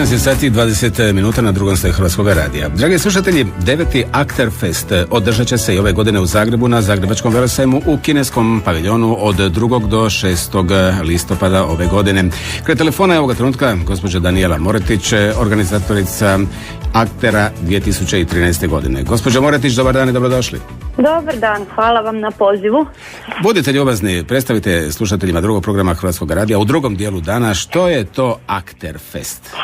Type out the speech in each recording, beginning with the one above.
15 sati i 20 minuta na drugom staju Hrvatskog radija. Dragi slušatelji, 9. Akterfest održat će se i ove godine u Zagrebu na Zagrebačkom velesajmu u kineskom paviljonu od 2. do 6. listopada ove godine. Kraj telefona je ovoga trenutka gospođa Danijela Moretić, organizatorica Aktera 2013. godine. Gospođo Moretić, dobar dan i dobrodošli. Dobar dan, hvala vam na pozivu. Budite ljubazni, predstavite slušateljima drugog programa Hrvatskog radija u drugom dijelu dana što je to Akterfest.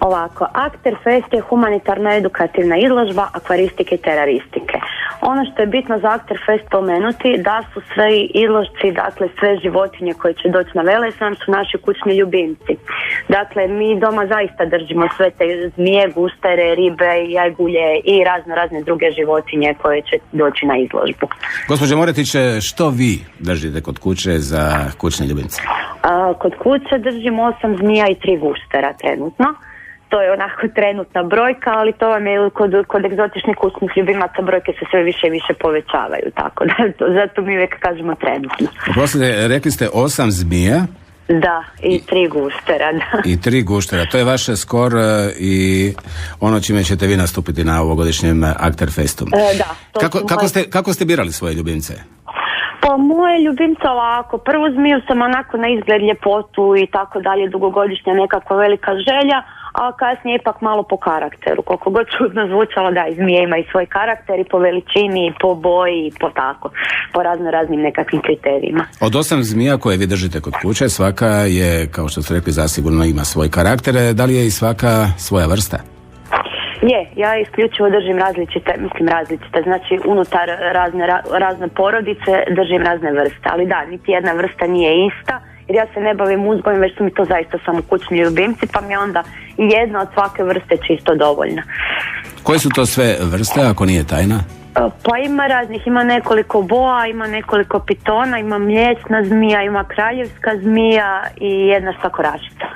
Ovako, Akterfest je humanitarno-edukativna izložba akvaristike i teraristike. Ono što je bitno za Akterfest spomenuti da su sve izložci, dakle sve životinje koje će doći na velesajam su naši kućni ljubimci. Dakle, mi doma zaista držimo sve te zmije, gustere, ribe, jajgulje i razne druge životinje koje će doći na izložbu. Gospođo Moretić, što vi držite kod kuće za kućne ljubimce? Kod kuće držimo 8 zmija i 3 gustera trenutno. To je onako trenutna brojka, ali to vam je kod egzotičnih kućnih ljubimaca brojke se sve više i više povećavaju, tako da zato mi uvijek kažemo trenutno. Oprostite, rekli ste 8 zmija? Da, i 3 guštera, da. I 3 guštera, to je vaš skor i ono čime ćete vi nastupiti na ovogodišnjem Akterfestu. Da. Kako ste birali svoje ljubimce? Pa moje ljubimce ovako, prvu zmiju sam onako na izgled, ljepotu i tako dalje, dugogodišnja nekakva velika želja, a kasnije ipak malo po karakteru. Koliko god čudno zvučalo, da, i zmije ima i svoj karakter i po veličini, i po boji, i po raznim nekakvim kriterijima. Od 8 zmija koje vi držite kod kuće, svaka je, kao što ste rekli, zasigurno ima svoj karakter. Da li je i svaka svoja vrsta? Ja isključivo držim različite, znači unutar razne porodice držim razne vrste, ali da, niti jedna vrsta nije ista, jer ja se ne bavim uzgojem, već su mi to zaista samo kućni ljubimci, pa mi je onda jedna od svake vrste čisto dovoljna. Koje su to sve vrste, ako nije tajna? Pa ima raznih, ima nekoliko boa, ima nekoliko pitona, ima mliječna zmija, ima kraljevska zmija i jedna štakorašica.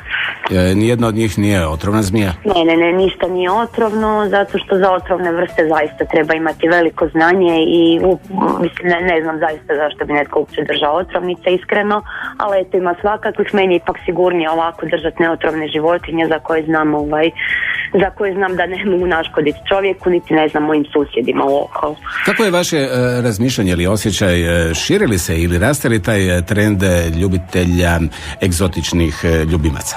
Nijedna od njih nije otrovna zmija? Ne, ništa nije otrovno, zato što za otrovne vrste zaista treba imati veliko znanje i mislim, ne znam zaista zašto bi netko uopće držao otrovnice, iskreno, ali eto ima svakakvih, meni je ipak sigurnije ovako držati neotrovne životinje za koje znam da ne mogu naškoditi čovjeku, niti ne znam mojim susjedima u okolo. Kako je vaše razmišljanje ili osjećaj, širi li se ili raste li taj trend ljubitelja egzotičnih ljubimaca?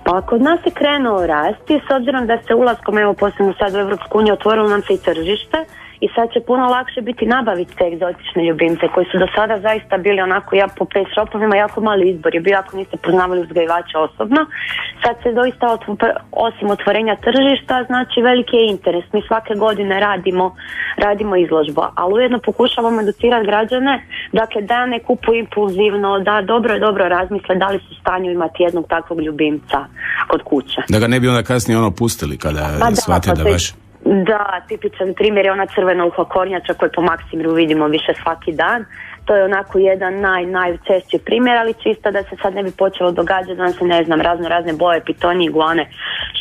Pa kod nas je krenuo rasti, s obzirom da se ulaskom, evo posebno sad u Europsku uniju, otvorilo nam se i tržište i sad će puno lakše biti nabaviti te egzotične ljubimce koji su do sada zaista bili onako po pet shopovima jako mali izbor je bio ako niste poznavali uzgajivača osobno. Sad se doista osim otvorenja tržišta znači veliki je interes. Mi svake godine radimo izložbu, ali ujedno pokušavamo educirati građane, dakle da ne kupuju impulzivno, da dobro razmisle da li su u stanju imati jednog takvog ljubimca kod kuće. Da ga ne bi onda kasnije shvatili kada shvate da baš... Da, tipičan primjer je ona crvena uha kornjača koju po Maksimiru vidimo više svaki dan. To je onako jedan najčešći primjer, ali čisto da se sad ne bi počelo događati da se razne boje, pitoni, iguane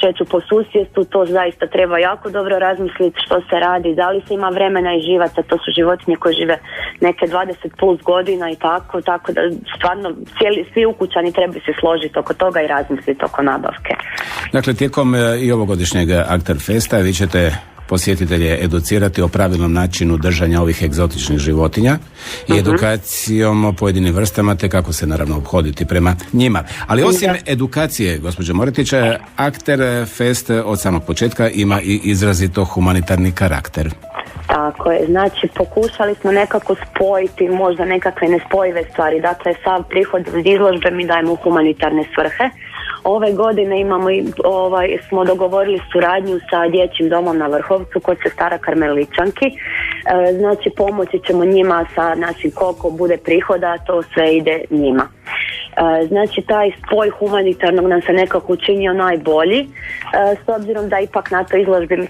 šeću po susjedstvu, to zaista treba jako dobro razmisliti što se radi, da li se ima vremena i živaca, to su životinje koje žive neke 20 plus godina i tako da stvarno svi ukućani trebaju se složiti oko toga i razmisliti oko nabavke. Dakle, tijekom i ovogodišnjeg Akterfesta vi ćete posjetitelje educirati o pravilnom načinu držanja ovih egzotičnih životinja i edukacijom o pojedinim vrstama te kako se naravno obhoditi prema njima. Ali osim edukacije, gospođo Moretića, Akterfest od samog početka ima i izrazito humanitarni karakter. Tako je, znači pokušali smo nekako spojiti možda nekakve nespojive stvari, dakle sav prihod od izložbe mi dajemo u humanitarne svrhe. Ove godine smo dogovorili suradnju sa dječjim domom na Vrhovcu kod sestara Karmeličanki. Znači pomoći ćemo njima sa našim koliko bude prihoda, to sve ide njima. Znači taj spoj humanitarnog nam se nekako učinio najbolji, s obzirom da ipak na toj izložbi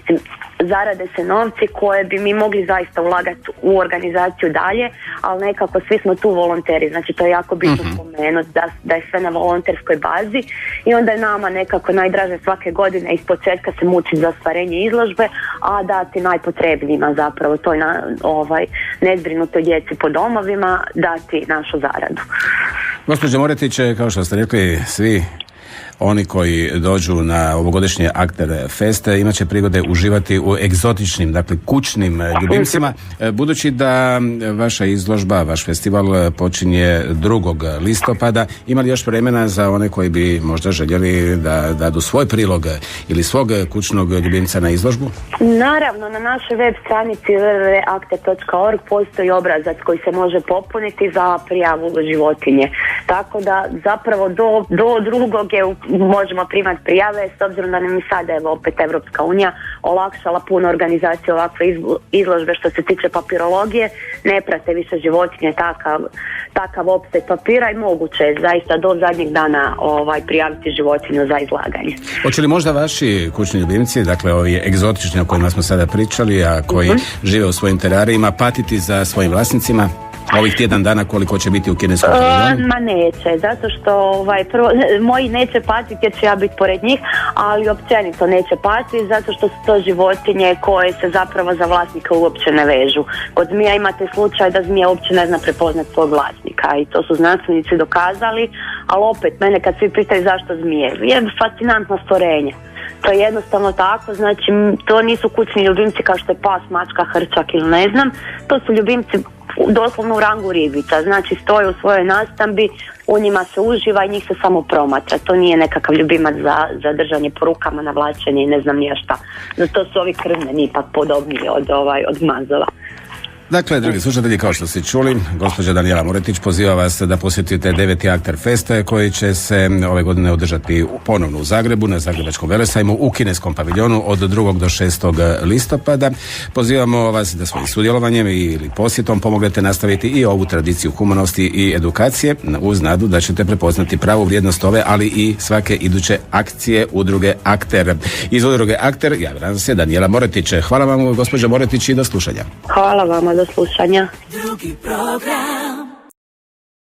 zarade se novci koje bi mi mogli zaista ulagati u organizaciju dalje, ali nekako svi smo tu volonteri, znači to je jako bitno spomenuti da je sve na volonterskoj bazi i onda je nama nekako najdraže svake godine iz početka se mučiti za ostvarenje izložbe, a dati najpotrebnijima zapravo toj nezbrinutoj djeci po domovima dati našu zaradu. Gospođo Moretić, kao što ste rekli, svi oni koji dođu na ovogodišnje Akter Fest imat će prigode uživati u egzotičnim, dakle kućnim ljubimcima. Budući da vaša izložba, vaš festival počinje 2. listopada, ima li još vremena za one koji bi možda željeli da dadu svoj prilog ili svog kućnog ljubimca na izložbu? Naravno, na našoj web stranici www.akter.org postoji obrazac koji se može popuniti za prijavu životinje. Tako da zapravo do 2. možemo primati prijave, s obzirom da nam i sada evo opet Evropska unija olakšala puno organizacije ovakve izložbe što se tiče papirologije, ne prate više životinje takav opseg papira i moguće je zaista do zadnjeg dana prijaviti životinju za izlaganje. Hoće li možda vaši kućni ljubimci, dakle ovi egzotični o kojima smo sada pričali, a koji žive u svojim terarijima, patiti za svojim vlasnicima ovih tjedan dana koliko će biti u kineskom paviljonu? Ma neće, zato što prvo, moji neće patiti jer ću ja biti pored njih, ali općenito neće patiti zato što su to životinje koje se zapravo za vlasnika uopće ne vežu. Kod zmija imate slučaj da zmija uopće ne zna prepoznati svog vlasnika i to su znanstvenici dokazali, ali opet mene kad svi pitaju zašto zmije, je fascinantno stvorenje. To je jednostavno tako, znači to nisu kućni ljubimci kao što je pas, mačka, hrčak ili ne znam, to su ljubimci doslovno u rangu ribica, znači stoje u svojoj nastambi, u njima se uživa i njih se samo promatra, to nije nekakav ljubimac za držanje po rukama, navlačenje i ne znam nije šta, to su ovi krvneni ipak podobniji od mazova. Dakle, drugi slušatelji, kao što ste čuli, gospođa Danijela Moretić poziva vas da posjetite 9. Akter Fest koji će se ove godine održati ponovno u Zagrebu, na Zagrebačkom velesajmu, u kineskom paviljonu od 2. do 6. listopada. Pozivamo vas da svojim sudjelovanjem ili posjetom pomognete nastaviti i ovu tradiciju humanosti i edukacije, uz nadu da ćete prepoznati pravu vrijednost ove, ali i svake iduće akcije udruge Akter. Iz udruge Akter javlja se Danijela Moretić. Hvala vam, gospođa Moretić, i do slušanja. Hvala vama, do slušanja. Drugi program.